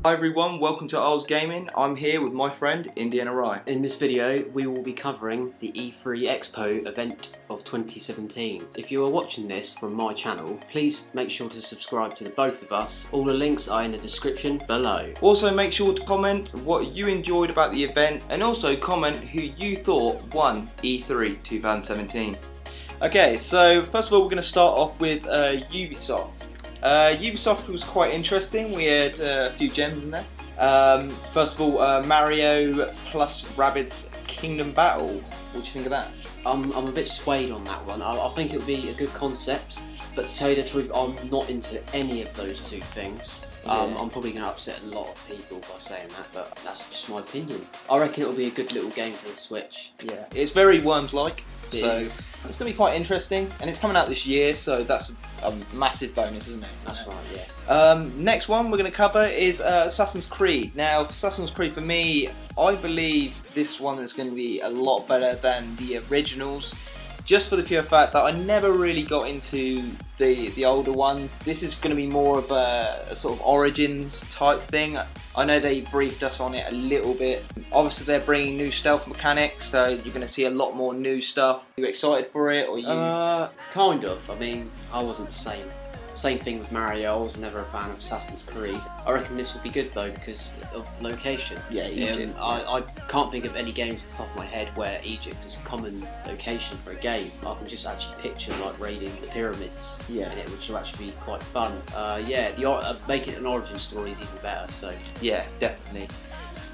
Hi everyone, welcome to Isles Gaming. I'm here with my friend Indiana Rye. In this video we will be covering the E3 Expo event of 2017. If you are watching this from my channel, please make sure to subscribe to the both of us. All the links are in the description below. Also make sure to comment what you enjoyed about the event and also comment who you thought won E3 2017. Okay, so first of all we're going to start off with Ubisoft. Ubisoft was quite interesting. We had a few gems in there. First of all, Mario plus Rabbids Kingdom Battle. What do you think of that? I'm a bit swayed on that one. I think it would be a good concept, but to tell you the truth, I'm not into any of those two things. I'm probably going to upset a lot of people by saying that, but that's just my opinion. I reckon it'll be a good little game for the Switch. Yeah, it's very Worms-like, so it's going to be quite interesting, and it's coming out this year, so that's a massive bonus, isn't it? That's right, yeah. Next one we're going to cover is Assassin's Creed. Now, for Assassin's Creed, for me, I believe this one is going to be a lot better than the originals. Just for the pure fact that I never really got into the older ones. This is going to be more of a sort of Origins type thing. I know they briefed us on it a little bit. Obviously they're bringing new stealth mechanics, so you're going to see a lot more new stuff. Are you excited for it? Or you? Kind of. I mean, I wasn't the same. Same thing with Mario, I was never a fan of Assassin's Creed. I reckon this will be good though because of the location. Yeah, Egypt. I can't think of any games off the top of my head where Egypt is a common location for a game. I can just actually picture like raiding the pyramids, yeah, and it would actually be quite fun. Yeah, making it an origin story is even better. So yeah, definitely.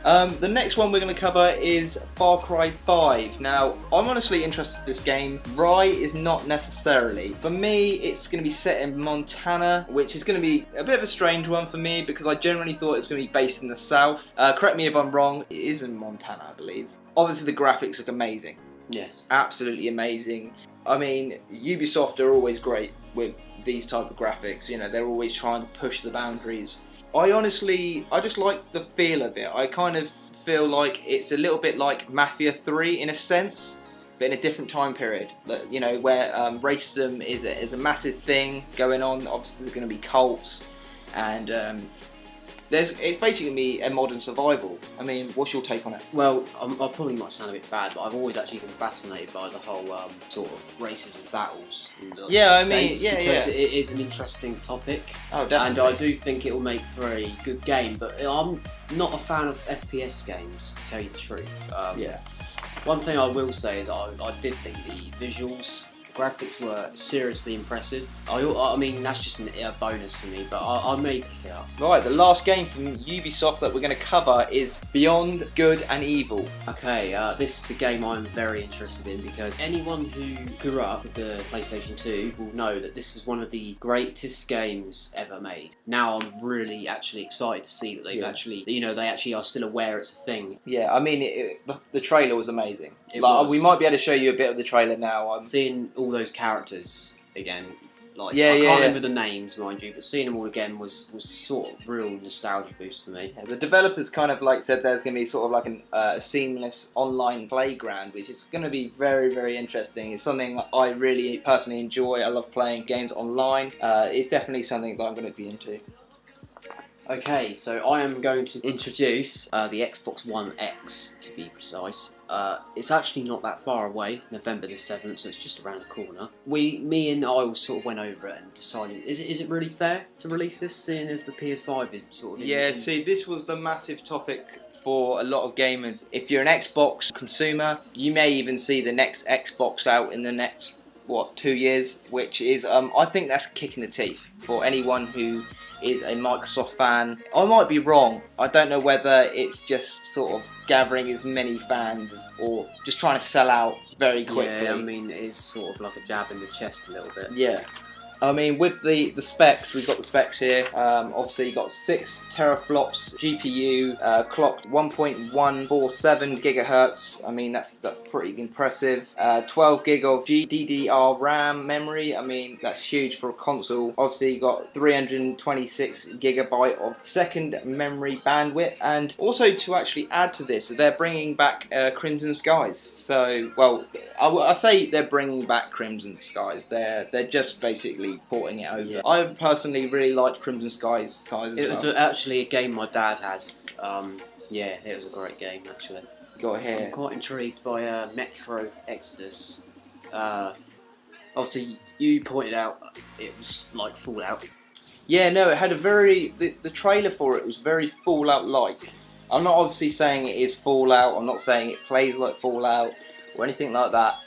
The next one we're going to cover is Far Cry 5. Now, I'm honestly interested in this game. Rye is not necessarily. For me, it's going to be set in Montana, which is going to be a bit of a strange one for me because I generally thought it was going to be based in the south. Correct me if I'm wrong, it is in Montana, I believe. Obviously, the graphics look amazing. Yes. Absolutely amazing. I mean, Ubisoft are always great with these type of graphics. You know, they're always trying to push the boundaries. I just like the feel of it. I kind of feel like it's a little bit like Mafia 3 in a sense, but in a different time period. You know, where racism is a massive thing going on. Obviously, there's going to be cults, and it's basically going to be a modern survival. I mean, what's your take on it? Well, I probably might sound a bit bad, but I've always actually been fascinated by the whole sort of racism battles. Yeah, I mean, because it is an interesting topic. Oh, definitely. And I do think it will make for a good game, but I'm not a fan of FPS games, to tell you the truth. Yeah. One thing I will say is I did think the visuals, graphics were seriously impressive. I mean, that's just a bonus for me, but I may pick it up. Right, the last game from Ubisoft that we're going to cover is Beyond Good and Evil. Okay, this is a game I'm very interested in because anyone who grew up with the PlayStation 2 will know that this was one of the greatest games ever made. Now I'm really actually excited to see that they've actually, you know, they actually are still aware it's a thing. Yeah, I mean, the trailer was amazing. We might be able to show you a bit of the trailer now. Seeing all those characters again, like I can't remember the names, mind you, but seeing them all again was sort of real nostalgia boost for me. Yeah, the developers kind of like said there's going to be sort of like a seamless online playground, which is going to be very, very interesting. It's something that I really personally enjoy. I love playing games online. It's definitely something that I'm going to be into. Okay, so I am going to introduce the Xbox One X, to be precise. It's actually not that far away, November the 7th, so it's just around the corner. Me and I all sort of went over it and decided, is it really fair to release this, seeing as the PS5 is sort of... Yeah, see, this was the massive topic for a lot of gamers. If you're an Xbox consumer, you may even see the next Xbox out in the next, 2 years, which is, I think that's kicking the teeth for anyone who is a Microsoft fan. I might be wrong. I don't know whether it's just sort of gathering as many fans or just trying to sell out very quickly. Yeah, I mean, it is sort of like a jab in the chest a little bit. Yeah. I mean, with the specs, we've got the specs here. Obviously, you've got 6 teraflops GPU, clocked 1.147 gigahertz. I mean, that's pretty impressive. 12 gig of GDDR RAM memory. I mean, that's huge for a console. Obviously, you've got 326 gigabyte of second memory bandwidth, and also to actually add to this, they're bringing back Crimson Skies. So, well, I say they're bringing back Crimson Skies. They're just basically be porting it over. Yeah. I personally really liked Crimson Skies as It was well. actually a game my dad had. Yeah, it was a great game actually. Got here. I'm quite intrigued by Metro Exodus. Obviously, you pointed out it was like Fallout. Yeah, no, it had a very... The trailer for it was very Fallout-like. I'm not obviously saying it is Fallout, I'm not saying it plays like Fallout, or anything like that.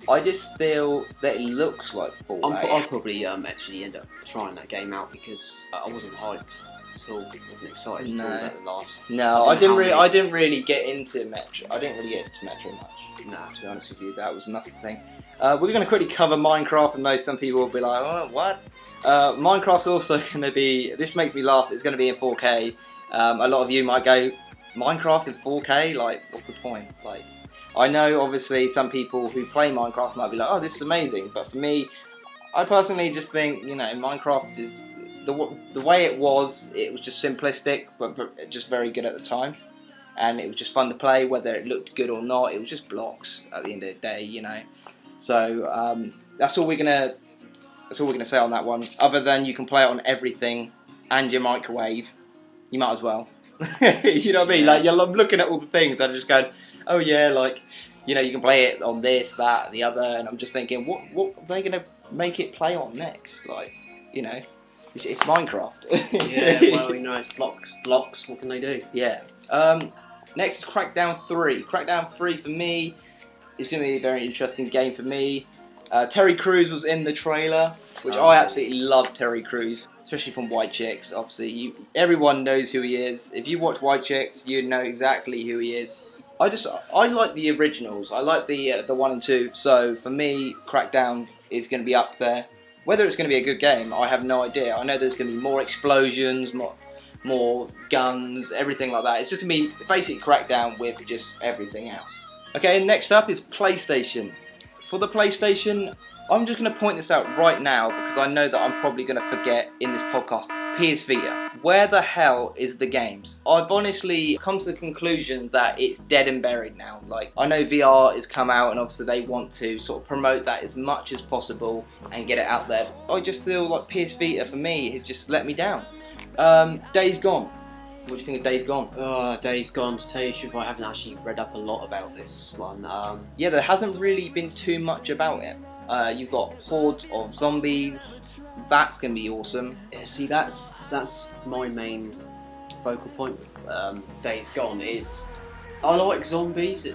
I just feel that it looks like Fallout. I'll probably actually end up trying that game out because I wasn't hyped at all. I wasn't excited at all about the last. No, I didn't really get into Metro. I didn't really get into Metro much. Nah, to be honest with you, that was another thing. We're going to quickly cover Minecraft. I know some people will be like, "Oh, what?" Minecraft's also going to be. This makes me laugh. It's going to be in 4K. A lot of you might go, Minecraft in 4K? Like, what's the point? Like, I know obviously some people who play Minecraft might be like, "Oh, this is amazing," but for me, I personally just think, you know, Minecraft is the way it was just simplistic, but just very good at the time. And it was just fun to play, whether it looked good or not. It was just blocks at the end of the day, you know. So that's all we're gonna say on that one. Other than you can play it on everything and your microwave, you might as well. You know what I mean? Like, I'm looking at all the things and I'm just going, oh yeah, like, you know, you can play it on this, that, the other, and I'm just thinking, what are they gonna make it play on next? Like, you know, it's Minecraft. Yeah, well, you know, it's blocks. What can they do? Yeah. Next is Crackdown 3. Crackdown 3 for me is going to be a very interesting game for me. Terry Crews was in the trailer, which I absolutely love Terry Crews, especially from White Chicks. Obviously, everyone knows who he is. If you watch White Chicks, you know exactly who he is. I like the originals. I like the 1 and 2. So for me, Crackdown is going to be up there. Whether it's going to be a good game, I have no idea. I know there's going to be more explosions, more guns, everything like that. It's just going to be basically Crackdown with just everything else. Okay, next up is PlayStation. For the PlayStation, I'm just going to point this out right now because I know that I'm probably going to forget in this podcast. PS Vita. Where the hell is the games? I've honestly come to the conclusion that it's dead and buried now. Like, I know VR has come out and obviously they want to sort of promote that as much as possible and get it out there. I just feel like PS Vita for me has just let me down. Days Gone. What do you think of Days Gone? Days Gone, to tell you the truth, I haven't actually read up a lot about this one. Yeah, there hasn't really been too much about it. You've got hordes of zombies. That's going to be awesome. Yeah, see, that's my main focal point with Days Gone is I like zombies,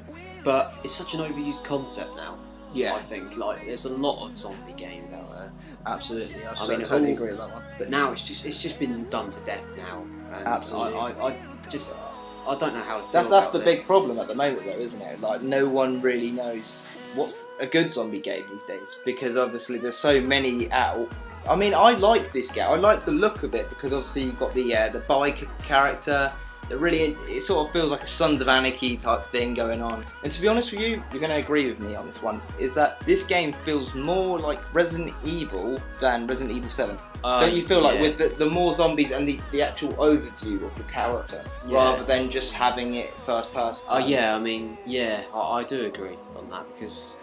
but it's such an overused concept now. Yeah, I think like there's a lot of zombie games out there. Absolutely, I totally agree with that one. But now it's just been done to death now. And Absolutely. I don't know how to feel That's about the it. big problem at the moment, though, isn't it? Like, no one really knows what's a good zombie game these days because obviously there's so many out. I mean, I like this game. I like the look of it because obviously you've got the bike character. It sort of feels like a Sons of Anarchy type thing going on. And to be honest with you, you're going to agree with me on this one, is that this game feels more like Resident Evil than Resident Evil 7. Don't you feel like with the more zombies and the actual overview of the character, rather than just having it first person? Yeah, I mean, yeah, I do agree on that because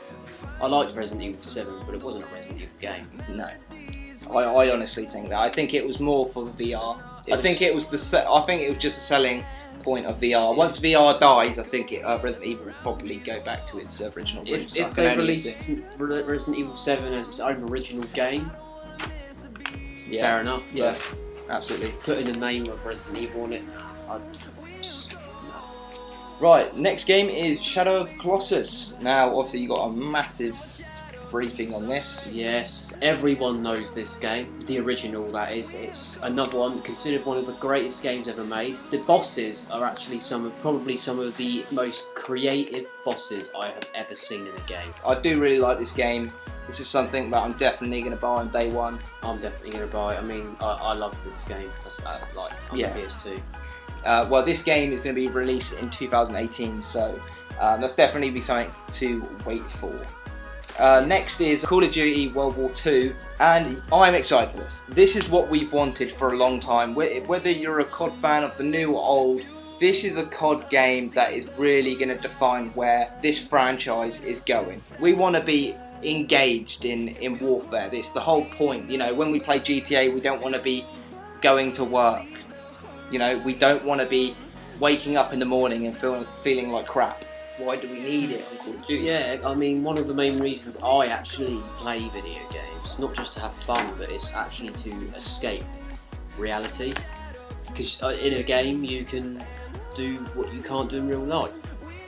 I liked Resident Evil 7, but it wasn't a Resident Evil game. No. I honestly think that. I think it was more for the VR. I think it was just a selling point of VR. Once VR dies, I think Resident Evil would probably go back to its original roots. If they released Resident Evil 7 as its own original game, fair enough. Yeah, absolutely. Putting the name of Resident Evil on it, no. Right, next game is Shadow of the Colossus. Now, obviously, you got a massive briefing on this. Yes, everyone knows this game, the original that is. It's another one considered one of the greatest games ever made. The bosses are actually probably some of the most creative bosses I have ever seen in a game. I do really like this game. This is something that I'm definitely going to buy on day one. I'm definitely going to buy it. I mean, I love this game, like on the PS2. Well, this game is going to be released in 2018, so that's definitely be something to wait for. Next is Call of Duty World War 2, and I'm excited for this. This is what we've wanted for a long time. Whether you're a COD fan of the new or old, this is a COD game that is really going to define where this franchise is going. We want to be engaged in warfare. This the whole point. You know, when we play GTA, we don't want to be going to work. You know, we don't want to be waking up in the morning and feeling like crap. Why do we need it on Call of Duty? Yeah, I mean, one of the main reasons I actually play video games, not just to have fun, but it's actually to escape reality. Because in a game, you can do what you can't do in real life.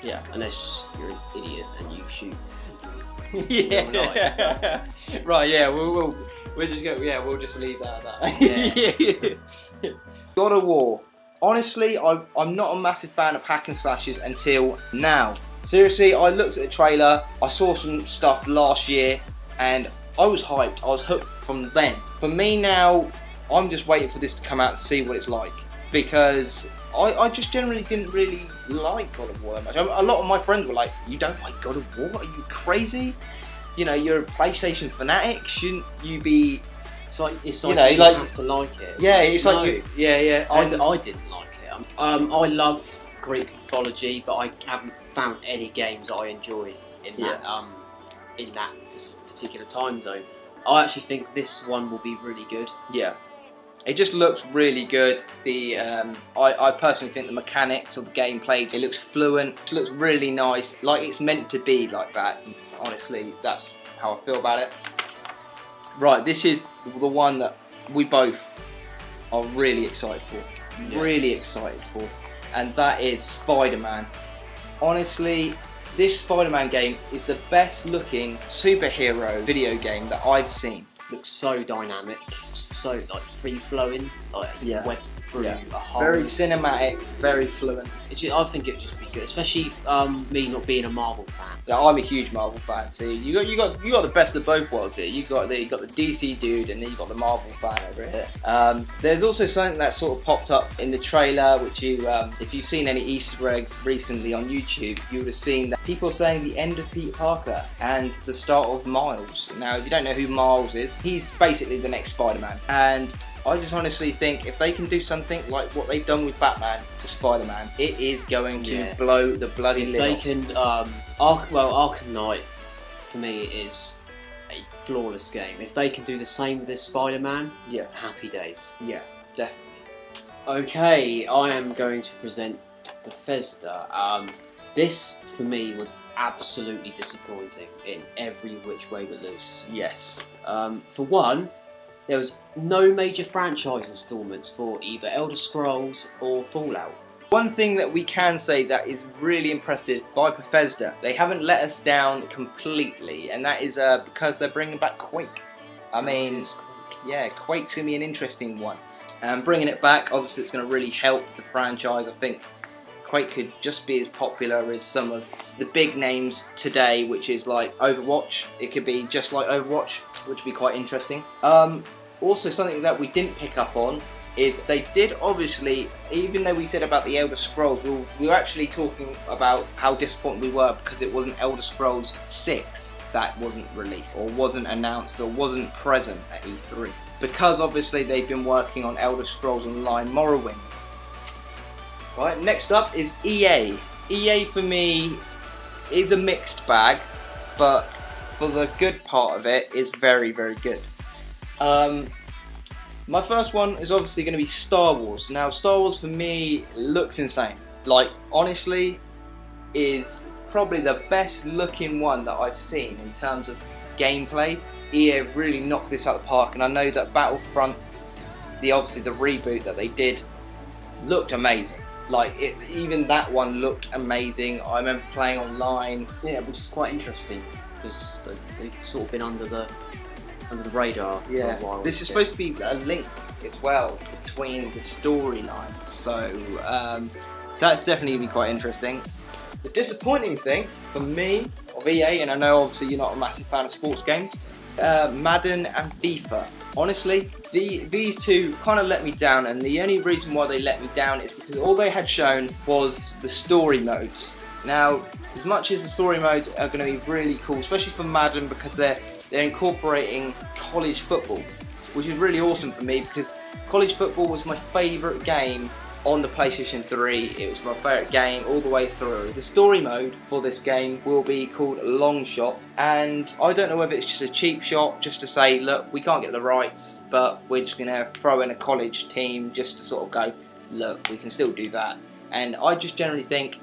Yeah. Unless you're an idiot and you shoot. Yeah. Right. Yeah. We'll just go. Yeah. We'll just leave that at that. Yeah. God of War. Honestly, I'm not a massive fan of hack and slashes until now. Seriously, I looked at the trailer, I saw some stuff last year, and I was hyped. I was hooked from then. For me now, I'm just waiting for this to come out and see what it's like. Because I just generally didn't really like God of War that much. A lot of my friends were like, you don't like God of War? Are you crazy? You know, you're a PlayStation fanatic. Shouldn't you be... It's like you know, like, have to like it. I didn't like it. I love Greek mythology, but I haven't found any games I enjoy in that particular time zone. I actually think this one will be really good. Yeah, it just looks really good. I personally think the mechanics of the gameplay, it looks fluent. It looks really nice, like it's meant to be like that. Honestly, that's how I feel about it. Right, this is the one that we both are really excited for. Yeah. Really excited for. And that is Spider-Man. Honestly, this Spider-Man game is the best looking superhero video game that I've seen. Looks so dynamic, so like free flowing, like web through a whole. Very cinematic, very fluent. I think it'd just be good, especially me not being a Marvel fan. Yeah, I'm a huge Marvel fan. See, you got the best of both worlds here. You got the DC dude, and then you got the Marvel fan over here. There's also something that sort of popped up in the trailer, which if you've seen any Easter eggs recently on YouTube, you would have seen that people are saying the end of Peter Parker and the start of Miles. Now, if you don't know who Miles is, he's basically the next Spider-Man, and I just honestly think if they can do something like what they've done with Batman to Spider-Man, it is going to blow the bloody lid off. If they can, Arkham Knight for me is a flawless game. If they can do the same with this Spider-Man, happy days. Yeah, definitely. Okay, I am going to present Bethesda. This for me was absolutely disappointing in every which way but loose. Yes. For one, there was no major franchise installments for either Elder Scrolls or Fallout. One thing that we can say that is really impressive by Bethesda, they haven't let us down completely, and that is because they're bringing back Quake. I mean, yeah, Quake's going to be an interesting one. Bringing it back, obviously it's going to really help the franchise. I think Quake could just be as popular as some of the big names today, which is like Overwatch. It could be just like Overwatch, which would be quite interesting. Also, something that we didn't pick up on is they did obviously, even though we said about the Elder Scrolls, we were actually talking about how disappointed we were because it wasn't Elder Scrolls 6 that wasn't released or wasn't announced or wasn't present at E3. Because obviously they've been working on Elder Scrolls Online Morrowind. Right, next up is EA. EA for me is a mixed bag, but for the good part of it is very, very good. My first one is obviously going to be Star Wars. Now, Star Wars for me looks insane. Like, honestly, is probably the best looking one that I've seen in terms of gameplay. EA really knocked this out of the park, and I know that Battlefront, obviously the reboot that they did, looked amazing. Like, even that one looked amazing. I remember playing online. Yeah, which is quite interesting because they've sort of been under the radar for a while. This is supposed to be a link as well between the storylines, so that's definitely going to be quite interesting. The disappointing thing for me of EA, and I know obviously you're not a massive fan of sports games, Madden and FIFA. Honestly, these two kind of let me down, and the only reason why they let me down is because all they had shown was the story modes. Now, as much as the story modes are going to be really cool, especially for Madden because they're incorporating college football, which is really awesome for me because college football was my favourite game on the PlayStation 3. It was my favourite game all the way through. The story mode for this game will be called Long Shot, and I don't know whether it's just a cheap shot just to say, look, we can't get the rights, but we're just going to throw in a college team just to sort of go, look, we can still do that. And I just generally think,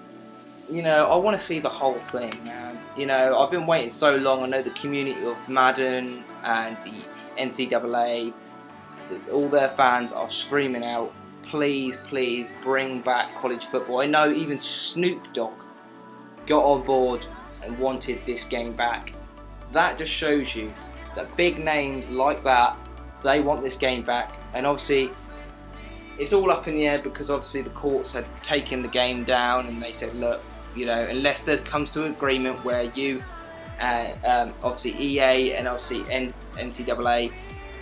you know, I want to see the whole thing, man. You know, I've been waiting so long. I know the community of Madden and the NCAA, all their fans are screaming out, please, please bring back college football. I know even Snoop Dogg got on board and wanted this game back. That just shows you that big names like that, they want this game back. And obviously, it's all up in the air because obviously the courts had taken the game down and they said, look, you know, unless there comes to an agreement where you, obviously EA and obviously NCAA,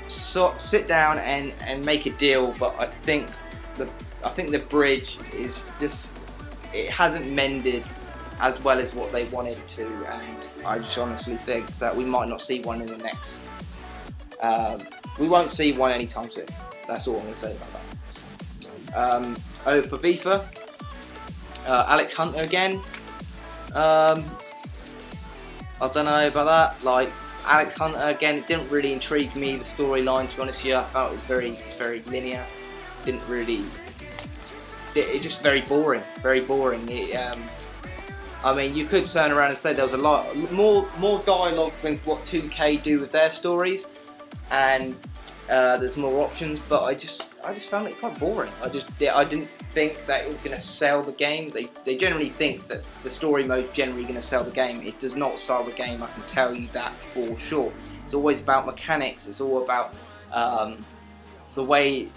sit down and make a deal. But I think the bridge is just, it hasn't mended as well as what they wanted to, and I just honestly think that we might not see one in the next. We won't see one anytime soon. That's all I'm going to say about that. For FIFA, Alex Hunter again. I don't know about that. Like, Alex Hunter again, it didn't really intrigue me, the storyline, to be honest with you. I felt it was very linear. Didn't really. It's just very boring. Very boring. I mean, you could turn around and say there was a lot more dialogue than what 2K do with their stories, and there's more options. But I just found it quite boring. I didn't think that it was going to sell the game. They generally think that the story mode is generally going to sell the game. It does not sell the game. I can tell you that for sure. It's always about mechanics. It's all about the way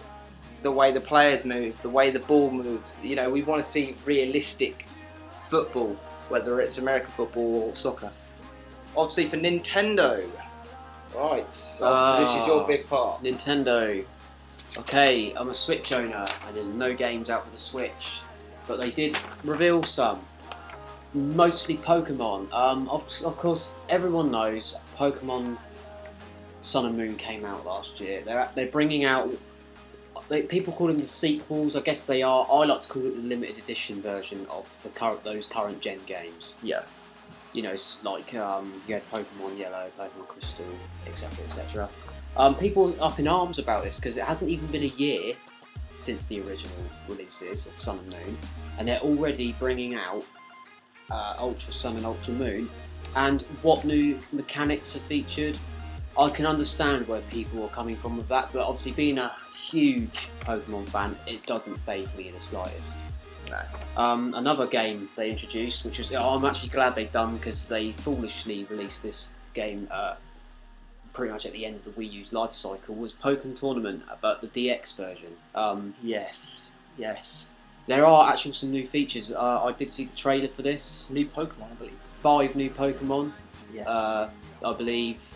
the players move, the way the ball moves. You know, we want to see realistic football, whether it's American football or soccer. Obviously for Nintendo, right, so this is your big part. Nintendo. Okay, I'm a Switch owner and there's no games out for the Switch, but they did reveal some, mostly Pokemon. Of course, everyone knows Pokemon Sun and Moon came out last year. They're bringing out, people call them the sequels. I guess they are. I like to call it the limited edition version of those current gen games. Yeah. You know, like you had Pokemon Yellow, Pokemon Crystal, etc., etc. People are up in arms about this because it hasn't even been a year since the original releases of Sun and Moon, and they're already bringing out Ultra Sun and Ultra Moon. And what new mechanics are featured? I can understand where people are coming from with that, but obviously being a huge Pokemon fan, it doesn't faze me in the slightest. No. Another game they introduced, which was, I'm actually glad they've done, because they foolishly released this game pretty much at the end of the Wii U's life cycle, was Pokken Tournament, but the DX version. Yes. There are actually some new features. I did see the trailer for this. New Pokemon, I believe. 5 new Pokemon. Yes. I believe.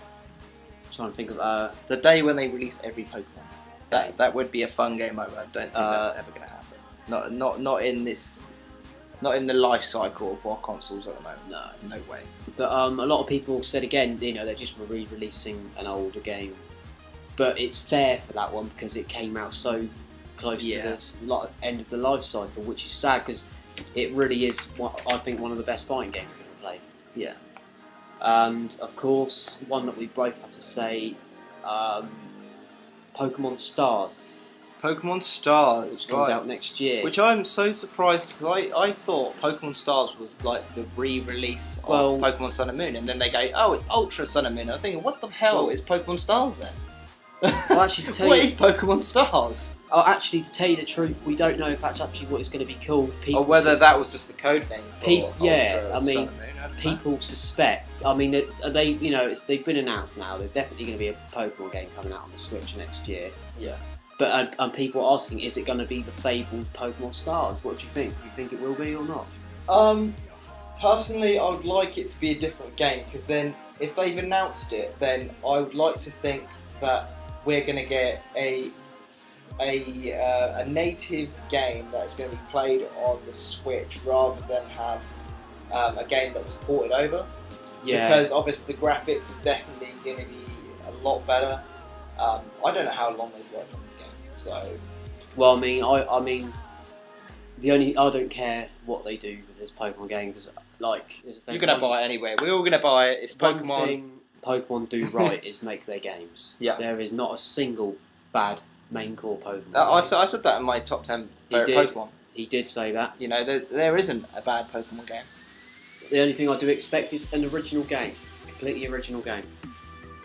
I'm trying to think of the day when they release every Pokemon. That would be a fun game over. I don't think that's ever going to happen. Not in this. Not in the life cycle of our consoles at the moment. No way. But a lot of people said again, you know, they're just re-releasing an older game. But it's fair for that one because it came out so close to the end of the life cycle, which is sad because it really is, I think, one of the best fighting games we've ever played. Yeah. And of course, one that we both have to say, Pokemon Stars. Pokemon Stars, which comes out next year. Which I'm so surprised because I thought Pokemon Stars was like the re-release of Pokemon Sun and Moon, and then they go, oh, it's Ultra Sun and Moon. I'm thinking, what the hell is Pokemon Stars then? Well, actually, to tell what is Pokemon Stars? Actually, to tell you the truth, we don't know if that's actually what it's going to be called. Or whether that was just the code name for Ultra Sun and Moon. People suspect. I mean, you know, they've been announced now. There's definitely going to be a Pokemon game coming out on the Switch next year. Yeah. But people are asking, is it going to be the fabled Pokemon Stars? What do you think? Do you think it will be or not? Personally, I would like it to be a different game, because then, if they've announced it, then I would like to think that we're going to get a native game that's going to be played on the Switch rather than have a game that was ported over. Yeah. Because obviously the graphics are definitely going to be a lot better. I don't know how long they've worked on this game, so. Well, I mean, I don't care what they do with this Pokemon game because, like, you're gonna buy it anyway. We're all gonna buy it. It's Pokemon. One thing Pokemon do right is make their games. Yeah. There is not a single bad main core Pokemon. I said that in my top 10 favourite Pokemon. He did say that. You know, there isn't a bad Pokemon game. The only thing I do expect is an original game, completely original game.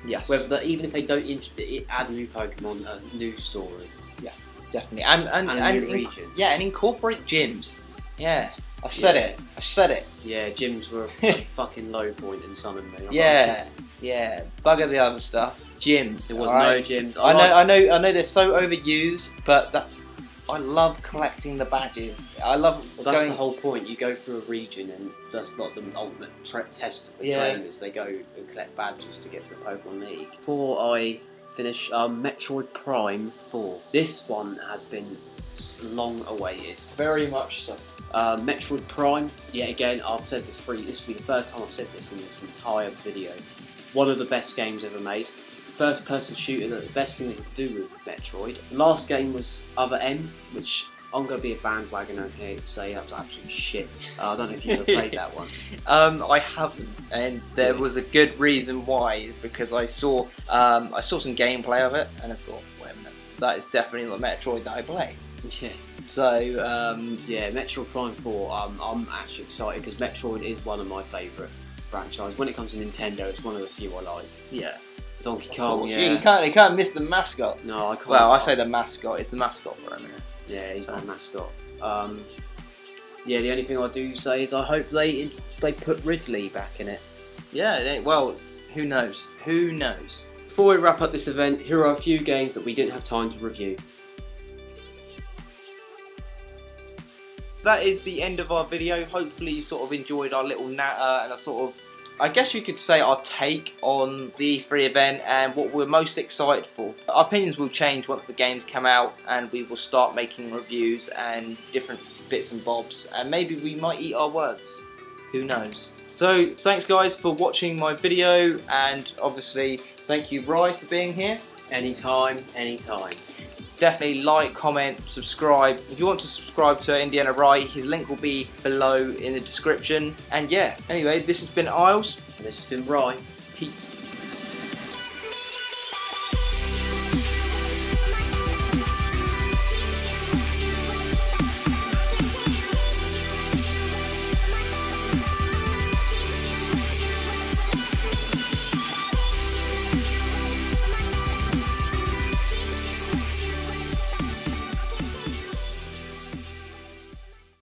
Yes. Even if they don't add new Pokemon, a new story. Yeah, definitely. And a new region. Yeah, and incorporate gyms. Yeah. I said it. Yeah, gyms were a fucking low point in some of me. Yeah. Bugger the other stuff. Gyms. There was no gyms. I know they're so overused, but I love collecting the badges. That's the whole point. You go through a region, and that's not the ultimate test of the trainers. They go and collect badges to get to the Pokemon League. Before I finish, Metroid Prime 4. This one has been long awaited. Very much so. Metroid Prime, yet again, I've said this will be the third time I've said this in this entire video. One of the best games ever made. First person shooter, the best thing they could do with Metroid. The last game was Other M, which I'm going to be a bandwagoner here to say that was absolute shit. I don't know if you ever played that one. I haven't, and there was a good reason why, because I saw some gameplay of it, and I thought, wait a minute, that is definitely the Metroid that I play. Yeah. So, yeah, Metroid Prime 4, I'm actually excited because Metroid is one of my favourite franchises. When it comes to Nintendo, it's one of the few I like. Yeah. Donkey Kong, yeah. You can't miss the mascot. No, I can't. Well, I say the mascot. It's the mascot for a minute. Yeah, he's my mascot. Yeah, the only thing I do say is I hope they put Ridley back in it. Yeah, well, who knows? Who knows? Before we wrap up this event, here are a few games that we didn't have time to review. That is the end of our video. Hopefully you sort of enjoyed our little natter and a sort of, I guess you could say, our take on the E3 event and what we're most excited for. Our opinions will change once the games come out and we will start making reviews and different bits and bobs, and maybe we might eat our words. Who knows? So thanks guys for watching my video, and obviously thank you Rye for being here. Anytime. Definitely like, comment, subscribe. If you want to subscribe to Indiana Rye, his link will be below in the description. And yeah, anyway, this has been Isles. And this has been Rye. Peace.